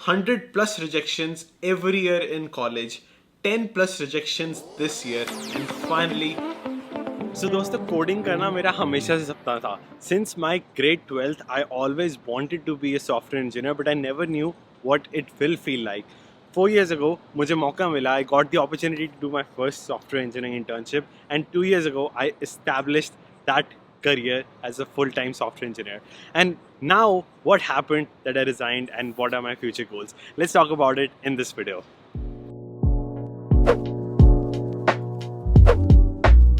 100 plus rejections every year in college, 10 plus rejections this year, and finally. So दोस्तों coding करना मेरा हमेशा से सपना था. Since my grade 12th, I always wanted to be a software engineer, but I never knew what it will feel like. 4 years ago, मुझे मौका मिला. I got the opportunity to do my first software engineering internship, and 2 years ago, I established that career as a full-time software engineer. And now, what happened that I resigned, and what are my future goals? Let's talk about it in this video.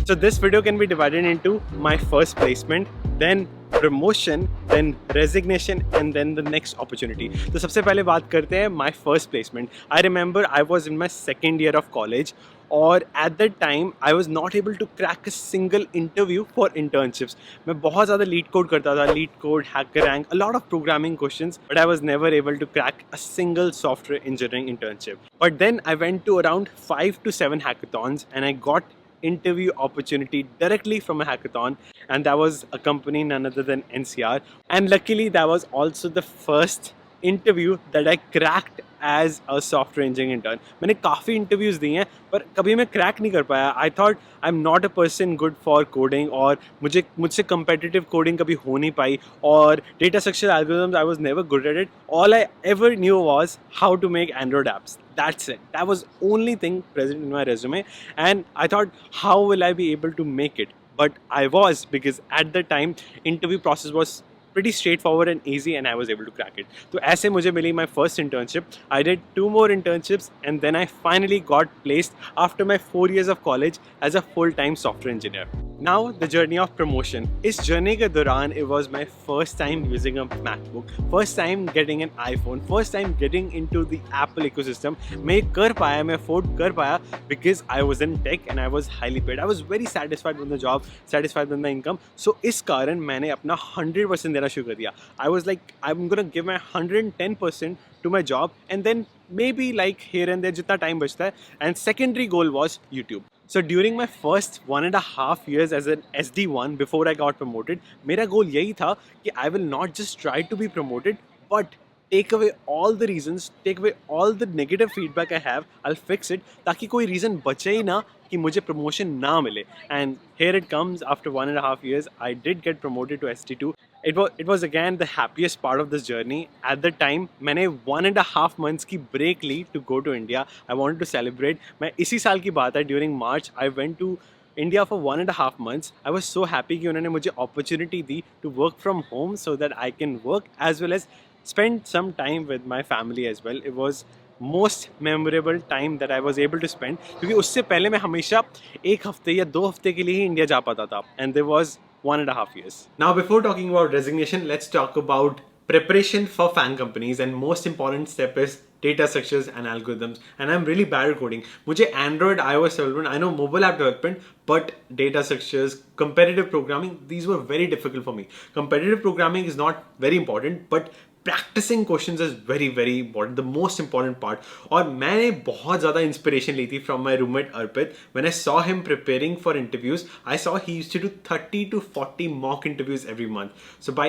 So this video can be divided into my first placement, then promotion, then resignation, and then the next opportunity. तो सबसे पहले बात करते हैं my first placement. I remember I was in my second year of college, और at that time I was not able to crack a single interview for internships. मैं बहुत ज़्यादा lead code करता था, lead code, HackerRank, a lot of programming questions, but I was never able to crack a single software engineering internship. But then I went to around 5 to 7 hackathons, and I got interview opportunity directly from a hackathon, and that was a company none other than NCR. And luckily that was also the first interview that I cracked as a software engineering intern. मैंने काफ़ी interviews दिए हैं पर कभी मैं crack नहीं कर पाया. I thought I'm not a person good for coding, और मुझसे competitive coding कभी हो नहीं पाई, और data structure algorithms I was never good at it. All I ever knew was how to make Android apps. That's it. That was only thing present in my resume, and I thought, how will I be able to make it? But I was, because at the time interview process was pretty straightforward and easy, and I was able to crack it. So ऐसे मुझे मिली my first internship. I did 2 more internships, and then I finally got placed after my 4 years of college as a full-time software engineer. Now the journey of promotion. इस journey के दौरान it was my first time using a MacBook, first time getting an iPhone, first time getting into the Apple ecosystem. मैं कर पाया, मैं afford कर पाया because I was in tech and I was highly paid. I was very satisfied with the job, satisfied with the income. So इस कारण मैंने अपना 100% देना शुरू कर दिया. I was like, I'm gonna give my 110% to my job, and then maybe like here and there जितना time बचता है. And secondary goal was YouTube. So during my first 1.5 years as an SD1 before I got promoted, मेरा goal यही था कि I will not just try to be promoted, but take away all the reasons, take away all the negative feedback I have, I'll fix it, ताकि कोई reason बचे ही ना कि मुझे promotion ना मिले. And here it comes, after 1.5 years, I did get promoted to SD2. It was again the happiest part of this journey. At the time, मैंने 1.5 months की break Lee to go to India. I wanted to celebrate. मैं इसी साल की बात है, during March, I went to India for 1.5 months. I was so happy कि उन्होंने मुझे opportunity the to work from home so that I can work as well as spend some time with my family as well. It was most memorable time that I was able to spend, क्योंकि उससे पहले मैं हमेशा 1 हफ्ते या 2 हफ्ते के लिए ही इंडिया जा पाता था, and there was 1.5 years. Now before talking about resignation, let's talk about preparation for FAANG companies, and most important step is data structures and algorithms. And I'm really bad at coding. मुझे Android, iOS development, I know mobile app development, but data structures, competitive programming, these were very difficult for me. Competitive programming is not very important, but practicing questions is very very important, the most important part. और मैंने बहुत ज़्यादा inspiration ली थी from my roommate Arpit. When I saw him preparing for interviews, I saw he used to do 30 to 40 mock interviews every month. So by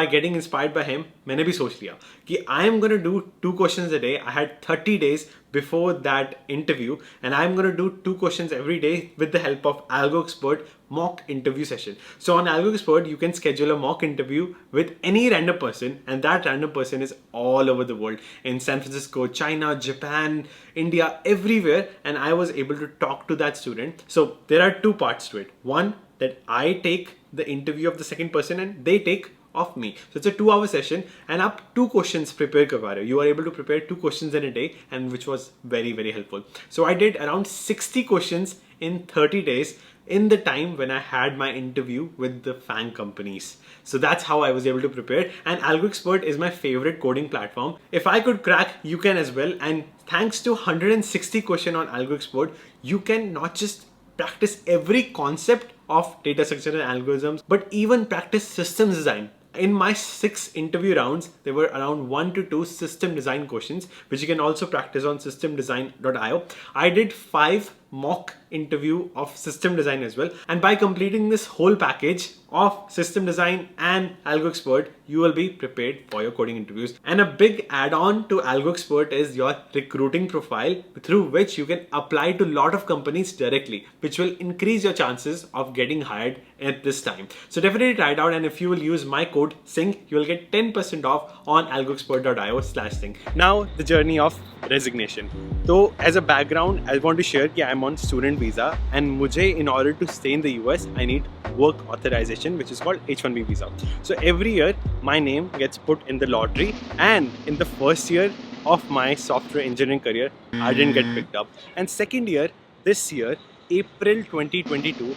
getting inspired by him, मैंने भी सोच लिया कि I am going to do 2 questions a day. I had 30 days before that interview, and I'm going to do 2 questions every day with the help of AlgoExpert mock interview session. So on AlgoExpert, you can schedule a mock interview with any random person, and that random person is all over the world, in San Francisco, China, Japan, India, everywhere, and I was able to talk to that student. So there are 2 parts to it. One, that I take the interview of the second person and they take of me. So it's a 2-hour session, and आप 2 questions prepare करवा रहे हो. You are able to prepare 2 questions in a day, and which was very very helpful. So I did around 60 questions in 30 days in the time when I had my interview with the FAANG companies. So that's how I was able to prepare, and AlgoExpert is my favorite coding platform. If I could crack, you can as well. And thanks to 160 question on AlgoExpert, you can not just practice every concept of data structure and algorithms, but even practice systems design. In my 6 interview rounds, there were around 1 to 2 system design questions, which you can also practice on systemdesign.io. I did 5 mock interview of system design as well. And by completing this whole package of system design and Algo Expert, you will be prepared for your coding interviews. And a big add-on to Algo Expert is your recruiting profile, through which you can apply to a lot of companies directly, which will increase your chances of getting hired at this time. So definitely try it out, and if you will use my code SYNC, you will get 10% off on algoexpert.io/sync. Now the journey of resignation. So as a background, I want to share that I am on student visa, and mujhe, in order to stay in the US, I need work authorization, which is called H-1B visa. So every year my name gets put in the lottery, and in the first year of my software engineering career, I didn't get picked up. And second year, this year, April 2022,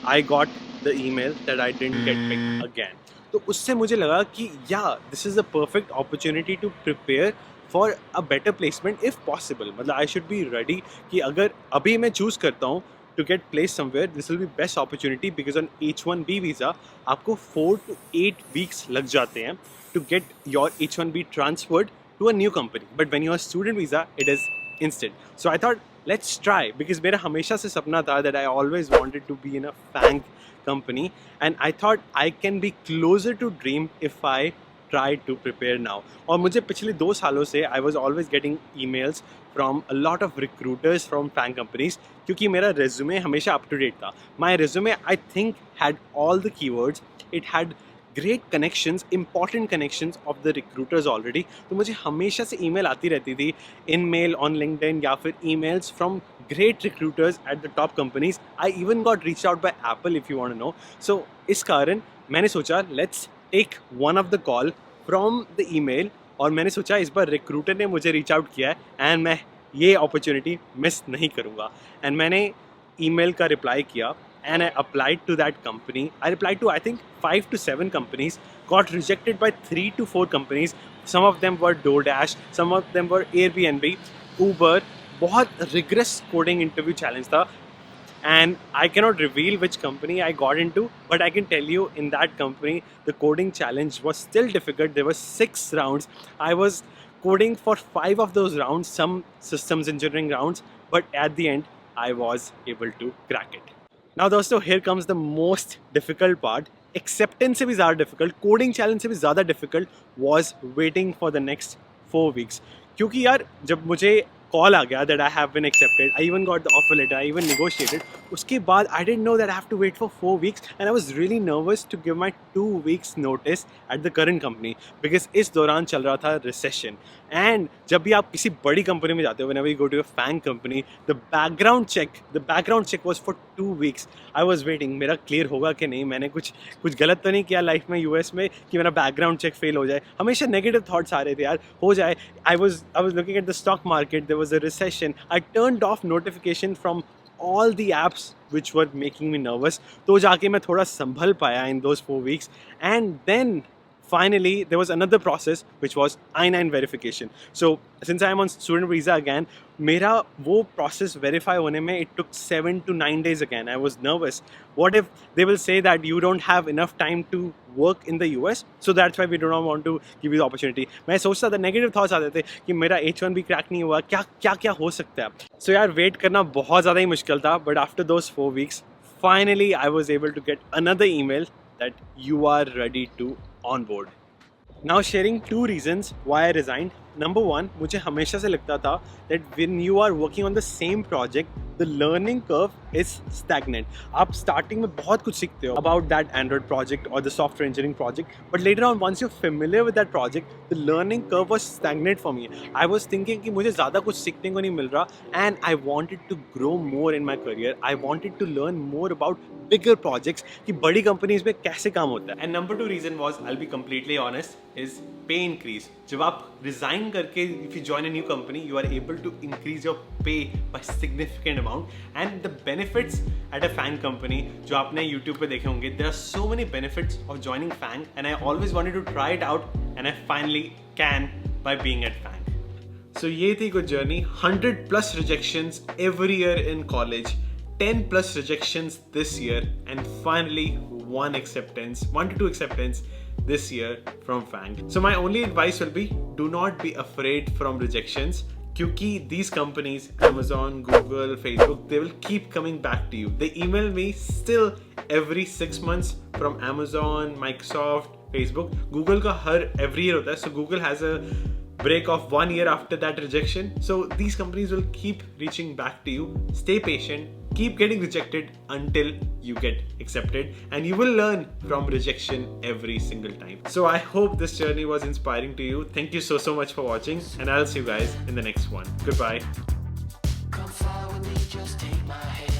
I got the email that I didn't get picked again. तो उससे मुझे लगा कि this is a perfect opportunity to prepare for a better placement if possible. मतलब I should be ready कि अगर अभी मैं choose करता हूँ to get placed somewhere, this will be best opportunity, because on H-1B visa आपको 4 to 8 weeks लग जाते हैं to get your H-1B transferred to a new company. But when you are student visa, it is instant. So I thought, let's try, because मेरा हमेशा से सपना था that I always wanted to be in a FAANG company, and I thought I can be closer to dream if I try to prepare now. और मुझे पिछले 2 सालों से I was always getting emails from a lot of recruiters from FAANG companies, क्योंकि मेरा resume हमेशा up to date था. My resume, I think, had all the keywords. It had great connections, important connections of the recruiters already. तो मुझे हमेशा से email आती रहती थी, in mail, on LinkedIn, या फिर emails from great recruiters at the top companies. I even got reached out by Apple, if you want to know. So इस कारण मैंने सोचा, let's take one of the call from the email, और मैंने सोचा इस बार recruiter ने मुझे reach out किया है and मैं ये opportunity miss नहीं करूँगा. And मैंने email का reply किया, and I applied to that company. I applied to, I think, 5 to 7 companies, got rejected by 3 to 4 companies. Some of them were DoorDash, some of them were Airbnb, Uber. बहुत rigorous coding interview challenge था, and I cannot reveal which company I got into, but I can tell you, in that company the coding challenge was still difficult. There were 6 rounds. I was coding for 5 of those rounds, some systems engineering rounds, but at the end I was able to crack it. Now दोस्तों, here comes the most difficult part. Acceptance से भी ज़्यादा difficult, coding challenge से भी ज़्यादा difficult was waiting for the next 4 weeks. क्योंकि यार जब मुझे कॉल आ गया that I have been accepted, I even got the offer letter, I even negotiated. उसके बाद I didn't know that I have to wait for 4 weeks, and I was really nervous to give my 2 weeks notice at the current company, because इस दौरान चल रहा था recession. And जब भी आप किसी बड़ी कंपनी में जाते हो, whenever you go to a FAANG company, the background check was for 2 weeks. I was waiting, मेरा clear होगा कि नहीं, मैंने कुछ गलत तो नहीं किया लाइफ में US में कि मेरा background check fail हो जाए. हमेशा negative thoughts आ रहे थे यार, हो जाए. I was looking at the stock market, there was a recession. I turned off notification from all the apps which were making me nervous. तो जाके मैं थोड़ा संभल पाया in those 4 weeks, and then finally there was another process which was I-9 verification. So since I am on student visa again, मेरा वो process verify होने में it took 7 to 9 days again. I was nervous. What if they will say that you don't have enough time to work in the US, so that's why we do not want to give you the opportunity. मैं सोचता था, negative thoughts आते थे कि मेरा H-1B crack नहीं हुआ, क्या हो सकता है. So यार wait करना बहुत ज़्यादा ही मुश्किल था, but after those 4 weeks, finally I was able to get another email that you are ready to onboard. Now sharing 2 reasons why I resigned. Number 1, मुझे हमेशा से लगता था that when you are working on the same project, the learning curve is stagnant. आप starting में बहुत कुछ सीखते हो about that Android project or the software engineering project, but later on once you're familiar with that project, the learning curve was stagnant for me. I was thinking कि मुझे ज़्यादा कुछ सीखने को नहीं मिल रहा, and I wanted to grow more in my career. I wanted to learn more about bigger projects, कि बड़ी companies में कैसे काम होता है. And number 2 reason was, I'll be completely honest, is pay increase. जब आप resign करके, if you join a new company, you are able to increase your pay by significant amount, and the benefits at a FAANG company जो आपने YouTube पे देखे होंगे, there are so many benefits of joining FAANG, and I always wanted to try it out, and I finally can by being at FAANG. So ये थी कुछ journey. 100+ rejections every year in college, 10+ rejections this year, and finally 1 to 2 acceptance this year from FAANG. So my only advice will be, do not be afraid from rejections. क्योंकि these companies, Amazon, Google, Facebook, they will keep coming back to you. They email me still every 6 months from Amazon, Microsoft, Facebook. Google का हर every year होता है, so Google has a break of 1 year after that rejection. So these companies will keep reaching back to you. Stay patient. Keep getting rejected until you get accepted, and you will learn from rejection every single time. So I hope this journey was inspiring to you. Thank you so much for watching, and I'll see you guys in the next one. Goodbye. Come fly with me, just take my hand.